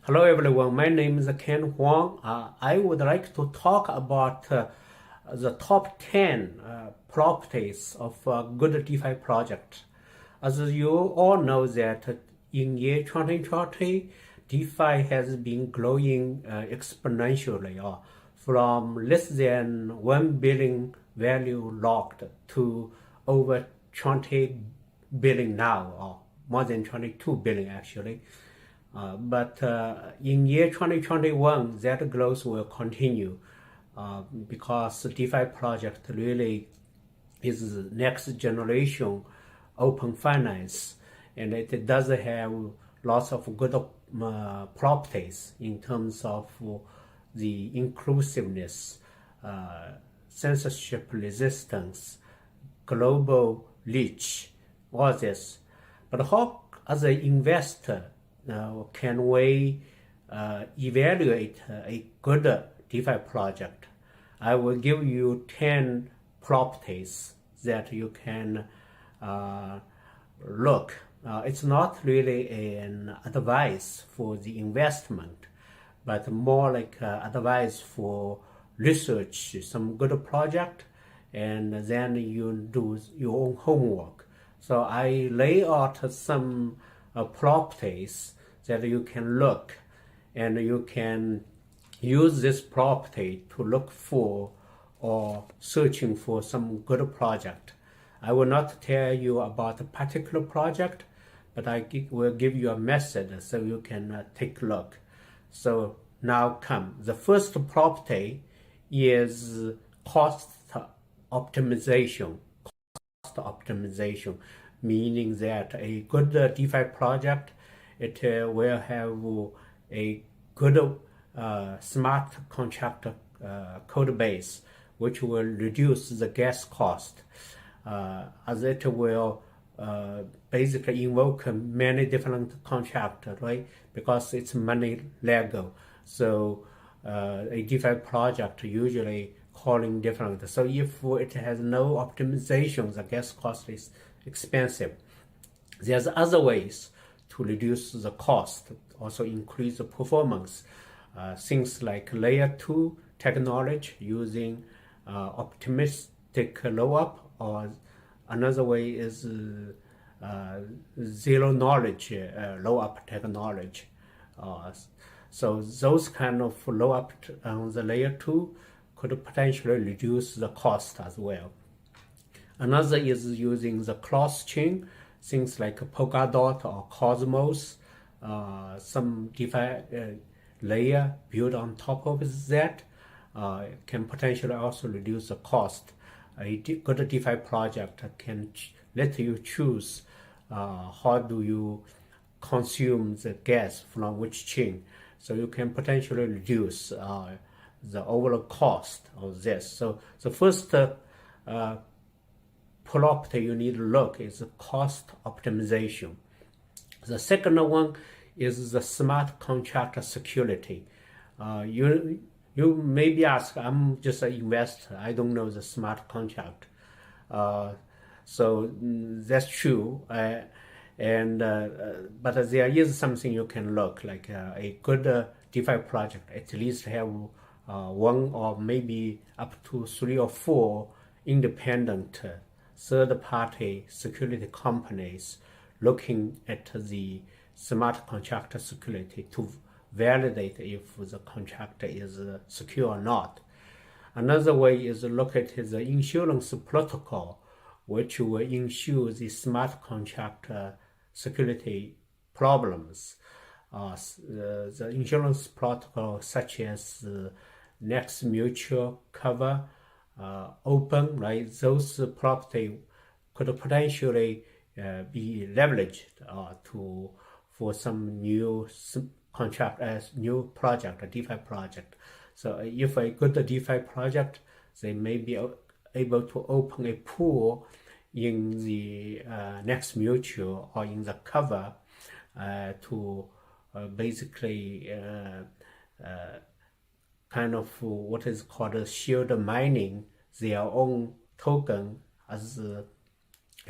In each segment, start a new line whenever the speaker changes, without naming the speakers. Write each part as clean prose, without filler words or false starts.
Hello everyone, my name is Ken Huang. I would like to talk about the top 10 properties of a good DeFi project. As you all know that in year 2020, DeFi has been growing exponentially from less than 1 billion value locked to over 20 billion now, or more than 22 billion actually. But in year 2021, that growth will continue because the DeFi project really is the next generation open finance, and it does have lots of good properties in terms of the inclusiveness, censorship resistance, global reach, all this. But how, as an investor, can we evaluate a good DeFi project? I will give you 10 properties that you can look. It's not really an advice for the investment, but more like advice for research some good project, and then you do your own homework. So I lay out some properties that you can look, and you can use this property to look for or searching for some good project. I will not tell you about a particular project, but I will give you a method so you can take a look. So now come. The first property is cost optimization. Cost optimization, meaning that a good DeFi project, it will have a good smart contract code base, which will reduce the gas cost, as it will basically invoke many different contracts, right? Because it's money legal. So a DeFi project usually calling different. So if it has no optimization, the gas cost is expensive. There's other ways to reduce the cost, also increase the performance. Things like layer 2 technology using optimistic rollup, or another way is zero knowledge rollup technology. So those kind of rollup on the layer 2 could potentially reduce the cost as well. Another is using the cross-chain, things like Polkadot or Cosmos, some DeFi layer built on top of that can potentially also reduce the cost. A good DeFi project can let you choose how do you consume the gas from which chain, so you can potentially reduce the overall cost of this. So the first property you need to look is cost optimization. The second one is the smart contract security. You maybe ask, I'm just an investor, I don't know the smart contract. So that's true. But there is something you can look, like a good DeFi project at least have one or maybe up to 3 or 4 independent third-party security companies looking at the smart contract security to validate if the contract is secure or not. Another way is to look at the insurance protocol, which will ensure the smart contract security problems. The insurance protocol such as Next Mutual Cover, Open, right? Those property could potentially be leveraged for some new contract as new project, a DeFi project. So if a good DeFi project, they may be able to open a pool in the Next Mutual or in the cover to basically kind of what is called shield mining their own token as a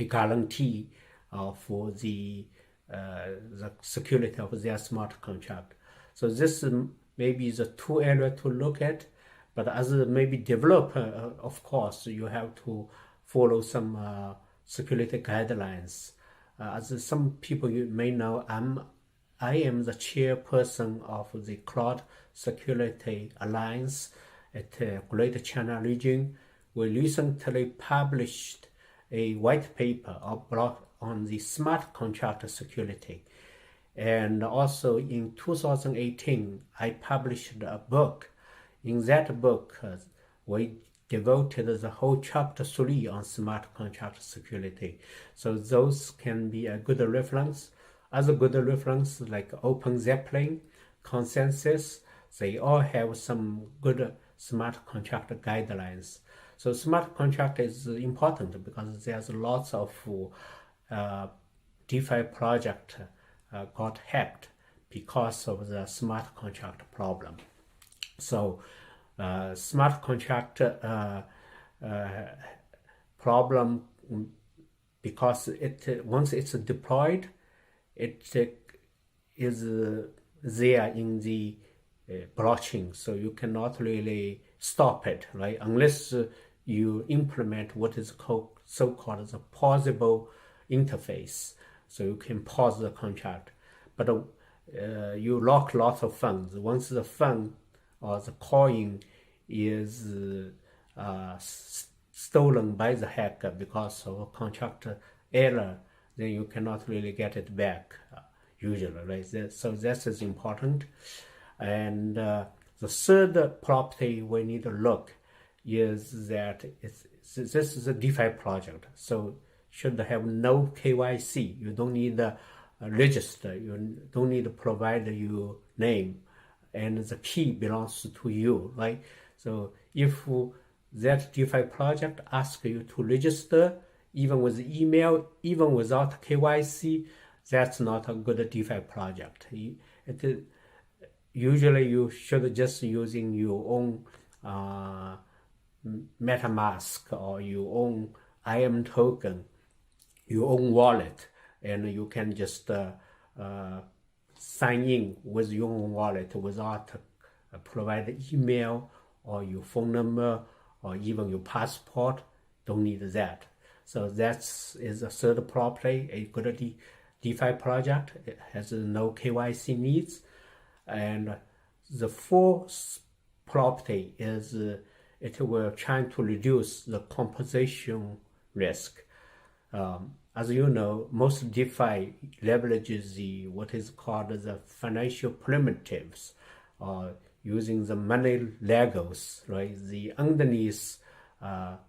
guarantee for the security of their smart contract. So this maybe is too early to look at, but as a maybe developer, of course, you have to follow some security guidelines. As some people you may know, I am the chairperson of the Cloud Security Alliance at Greater China region. We recently published a white paper or blog on the smart contract security. And also in 2018, I published a book. In that book, we devoted the whole chapter 3 on smart contract security. So those can be a good reference. Other good reference like Open Zeppelin, Consensus, they all have some good smart contract guidelines. So smart contract is important because there's lots of DeFi project got hacked because of the smart contract problem. So smart contract problem, because once it's deployed, it is there in the blockchain, so you cannot really stop it, right? Unless you implement what is so-called the pausable interface, so you can pause the contract. But you lock lots of funds. Once the fund or the coin is stolen by the hacker because of a contract error, then you cannot really get it back usually, right? So that is important. And the third property we need to look is that this is a DeFi project, so should have no KYC. You don't need to register. You don't need to provide your name, and the key belongs to you, right? So if that DeFi project asks you to register, even with email, even without KYC, that's not a good DeFi project. Usually you should just using your own MetaMask or your own IM token, your own wallet, and you can just sign in with your own wallet without provide email or your phone number or even your passport. Don't need that. So that is a third property. A good DeFi project. It has no KYC needs. And the fourth property is it will try to reduce the composition risk. As you know, most DeFi leverages what is called the financial primitives, using the money Legos, right? The underneath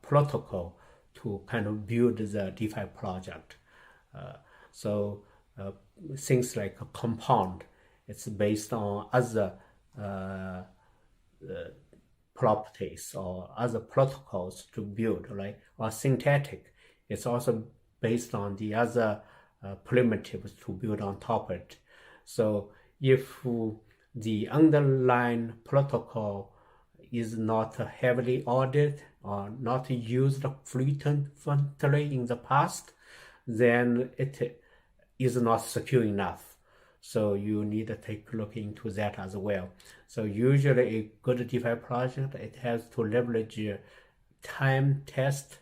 protocol to kind of build the DeFi project. So things like a compound, it's based on other properties or other protocols to build, right? Or synthetic, it's also based on the other primitives to build on top of it. So if the underlying protocol is not heavily audited or not used frequently in the past, then it is not secure enough. So you need to take a look into that as well. So usually a good DeFi project, it has to leverage time test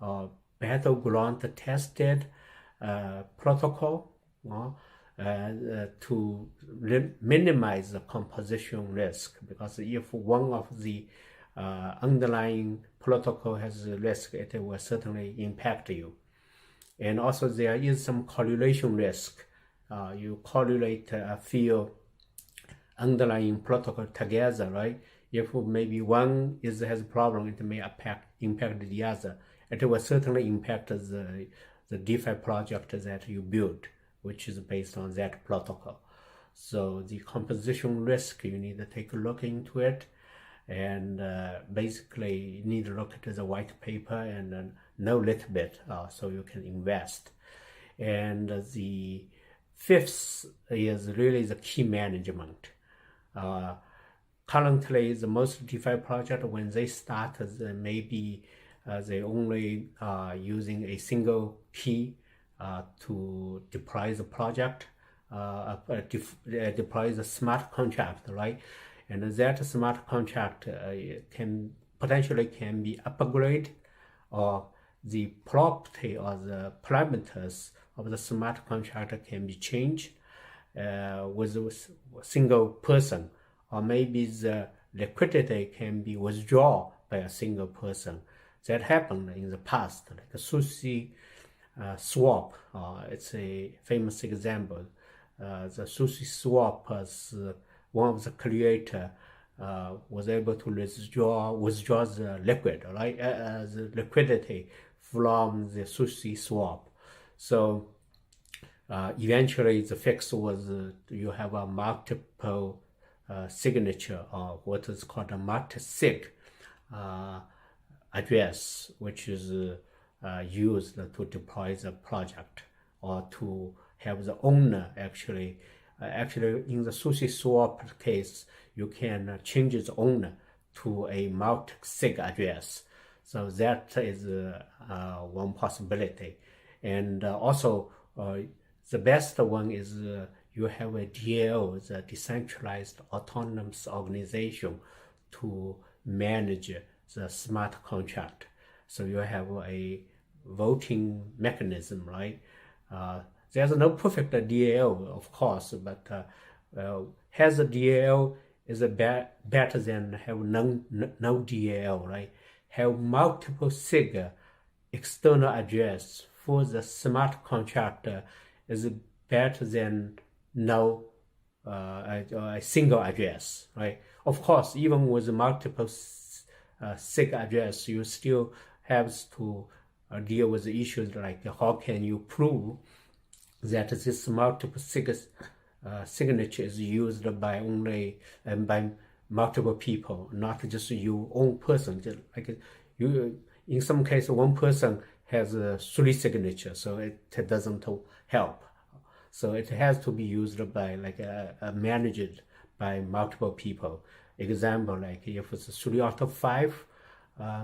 or battleground tested protocol to minimize the composition risk, because if one of the underlying protocol has a risk, it will certainly impact you. And also there is some correlation risk. You correlate a few underlying protocol together, right? If maybe one has a problem, it may impact the other. It will certainly impact the DeFi project that you build, which is based on that protocol. So the composition risk, you need to take a look into it, and basically you need to look at the white paper and know a little bit so you can invest. And the fifth is really the key management. Currently, the most DeFi project, when they start, maybe they only using a single key to deploy the project. deploys a smart contract, right? And that smart contract can potentially be upgraded, or the property or the parameters of the smart contract can be changed with a single person, or maybe the liquidity can be withdrawn by a single person. That happened in the past, like a sushi swap. It's a famous example. The sushi swap was one of the creator was able to withdraw the liquid, right? The liquidity from the sushi swap. So eventually the fix was you have a multiple signature, or what is called a multi-sig address, which is used to deploy the project, or to have the owner actually in the sushi swap case, you can change the owner to a multi-sig address. So that is one possibility. And also the best one is you have a DAO, the decentralized autonomous organization, to manage the smart contract. So you have a voting mechanism, right? There's no perfect DAO, of course, but has a DAO is better than have no DAO, right? Have multiple SIG external address for the smart contract is better than no a single address, right? Of course, even with multiple SIG address, you still have to deal with the issues like how can you prove that this multiple signature is used by only by multiple people, not just your own person. Just like you, in some cases, one person has 3 signatures, so it doesn't help. So it has to be used by managed by multiple people. Example, like if it's 3 out of 5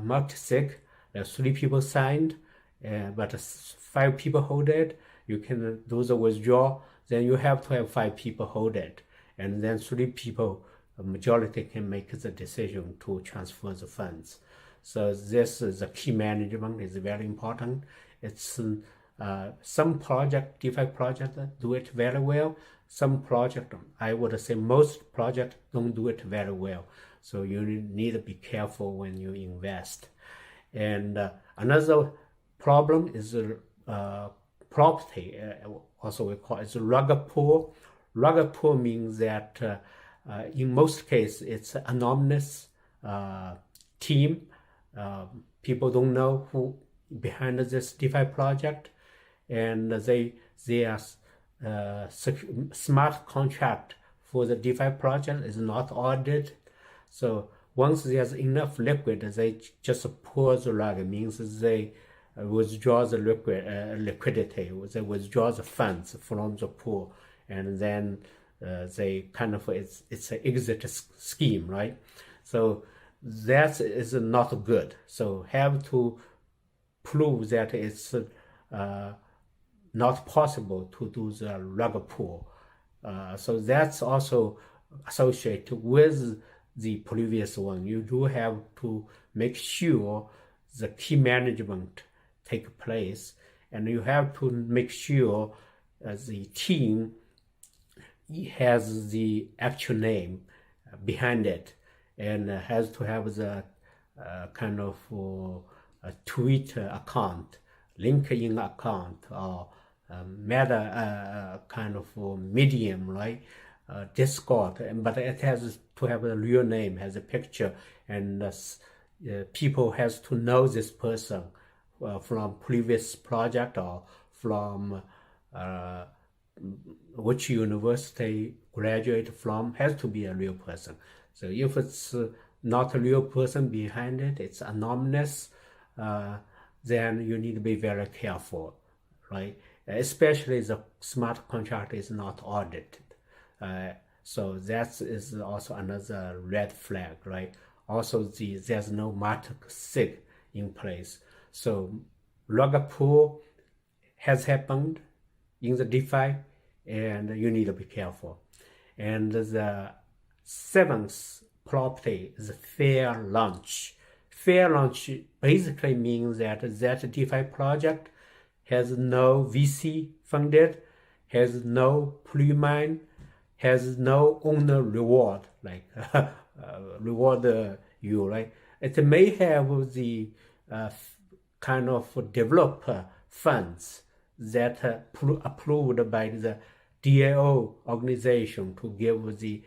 multi-sig, 3 people signed, but 5 people hold it, you can do the withdrawal, then you have to have 5 people hold it. And then 3 people, a majority, can make the decision to transfer the funds. So this is the key management is very important. It's some project, DeFi project do it very well. Some project, I would say most projects don't do it very well. So you need to be careful when you invest. And another problem is property. Also we call it rug pull. Rug pull means that in most cases it's anonymous team. People don't know who behind this DeFi project, and they are smart contract for the DeFi project is not audited. So once there's enough liquid, they just pull the rug. It means they withdraw the liquidity, they withdraw the funds from the pool, and then they kind of it's an exit scheme, right? So that is not good. So have to prove that it's not possible to do the rug pull. So that's also associated with the previous one. You do have to make sure the key management take place, and you have to make sure the team has the actual name behind it, and has to have the kind of a Twitter account, LinkedIn account, or Meta kind of Medium, right? Discord, but it has to have a real name, has a picture, and people has to know this person from previous project or from which university graduate from, has to be a real person. So if it's not a real person behind it, it's anonymous, then you need to be very careful, right? Especially the smart contract is not audited. So that is also another red flag, right? Also, there's no multi-sig in place. So rug pull has happened in the DeFi, and you need to be careful. And the seventh property is fair launch. Fair launch basically means that that DeFi project has no VC funded, has no pre-mine, has no owner reward, like reward you, right? It may have the kind of developer funds that approved by the DAO organization to give the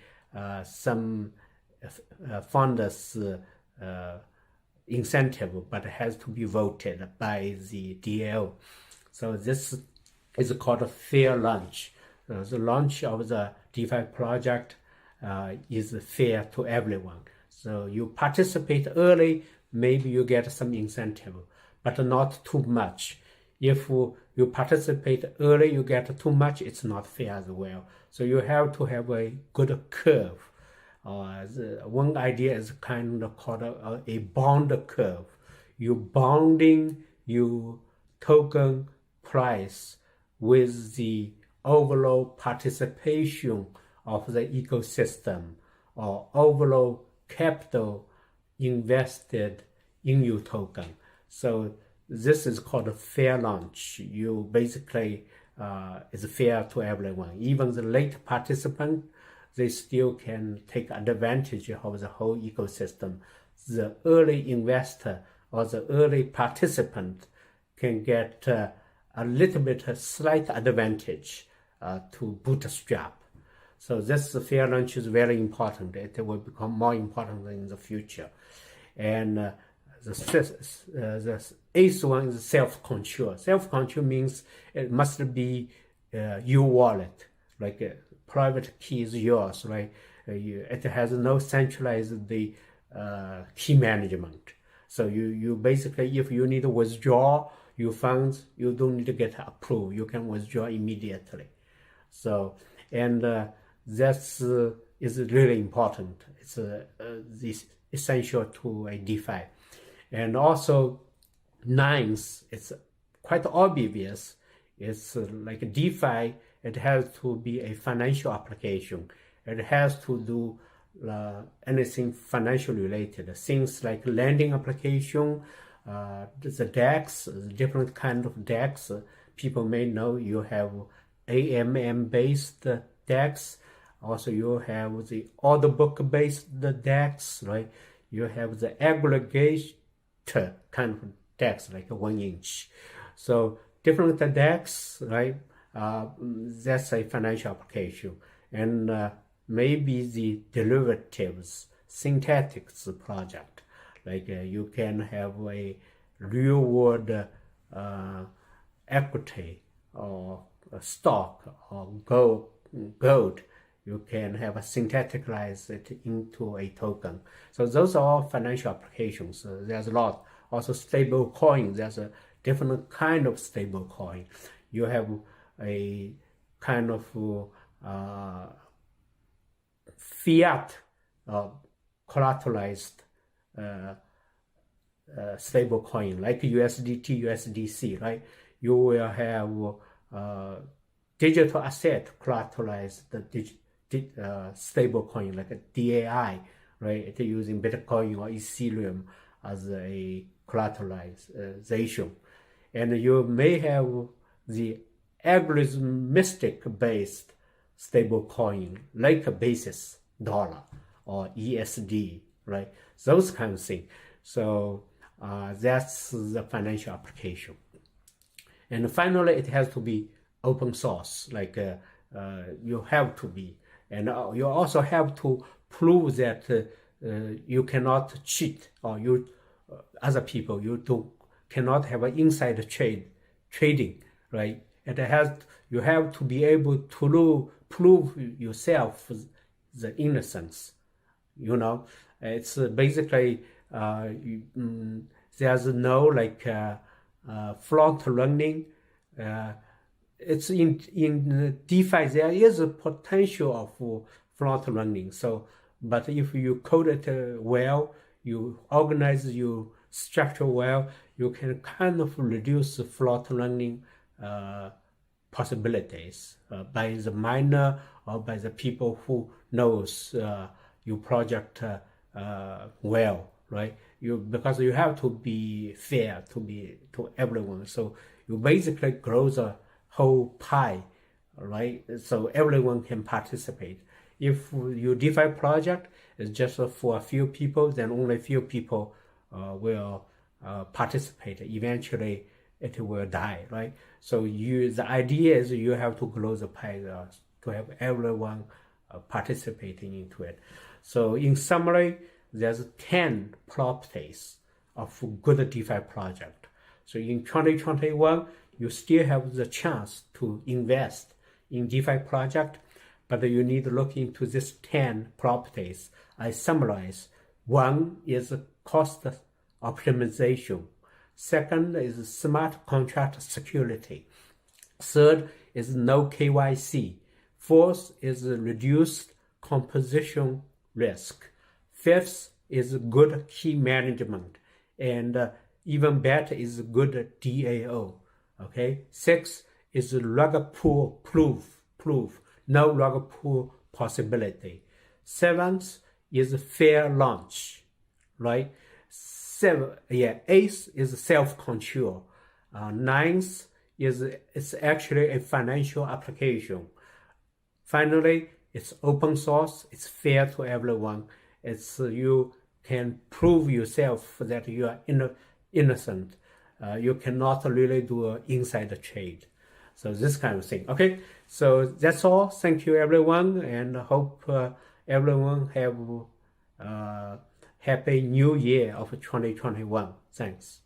some funders incentive, but has to be voted by the DAO. So this is called a fair launch. The launch of the DeFi project is fair to everyone. So you participate early, maybe you get some incentive, but not too much. If you participate early, you get too much, it's not fair as well. So you have to have a good curve. One idea is kind of called a bond curve. You bonding your token price with the overall participation of the ecosystem or overall capital invested in your token. So this is called a fair launch. You basically is fair to everyone. Even the late participant, they still can take advantage of the whole ecosystem. The early investor or the early participant can get a little bit slight advantage to bootstrap. So this fair launch is very important. It will become more important in the future. And the eighth one is self-control. Self-control means it must be your wallet, like private key is yours, right? It has no centralized key management. So you basically, if you need to withdraw your funds, you don't need to get approved. You can withdraw immediately. So, and that's is really important. It's this essential to a DeFi. And also, ninth, it's quite obvious. It's like DeFi, it has to be a financial application. It has to do anything financial related. Things like lending application, the DEX, different kind of DEX. People may know you have AMM-based DEX. Also, you have the order book-based DEX, right? You have the aggregate kind of DEX, like 1 inch. So different DEX, right? That's a financial application. And maybe the derivatives, synthetics project. Like you can have a real world equity or a stock or gold. You can have a synthetize it into a token. So those are all financial applications. There's a lot. Also stable coin. There's a different kind of stable coin. You have a kind of fiat collateralized stable coin like USDT, USDC, right? You will have digital asset collateralized stable coin like a DAI, right? It's using Bitcoin or Ethereum as a collateralization. And you may have the algorithmic based stable coin like a basis dollar or ESD, right? Those kind of things. So that's the financial application. And finally, it has to be open source, like you have to be. And you also have to prove that you cannot cheat, or you other people, cannot have an inside trading, right? You have to be able to prove yourself the innocence. You know, it's basically there's no like front running. It's in DeFi there is a potential of front running. So, but if you code it well, you organize your structure well, you can kind of reduce front running possibilities by the miner or by the people who knows your project well, right? Because you have to be fair to everyone. So you basically grow the whole pie, right? So everyone can participate. If your DeFi project is just for a few people, then only few people will participate. Eventually, it will die, right? So the idea is you have to grow the pie to have everyone participating into it. So in summary, there's 10 properties of good DeFi project. So in 2021, you still have the chance to invest in DeFi project, but you need to look into these 10 properties. I summarize. One is cost optimization. Second is smart contract security. Third is no KYC. Fourth is reduced composition risk. Fifth is good key management. And even better is good DAO. Okay. Sixth is rug pull proof. No rug pull possibility. Seventh is fair launch, right? Eighth is self-control. Ninth it's actually a financial application. Finally, it's open source. It's fair to everyone. It's you can prove yourself that you are innocent. You cannot really do an inside trade. So this kind of thing. Okay, so that's all. Thank you, everyone, and hope everyone have happy new year of 2021. Thanks.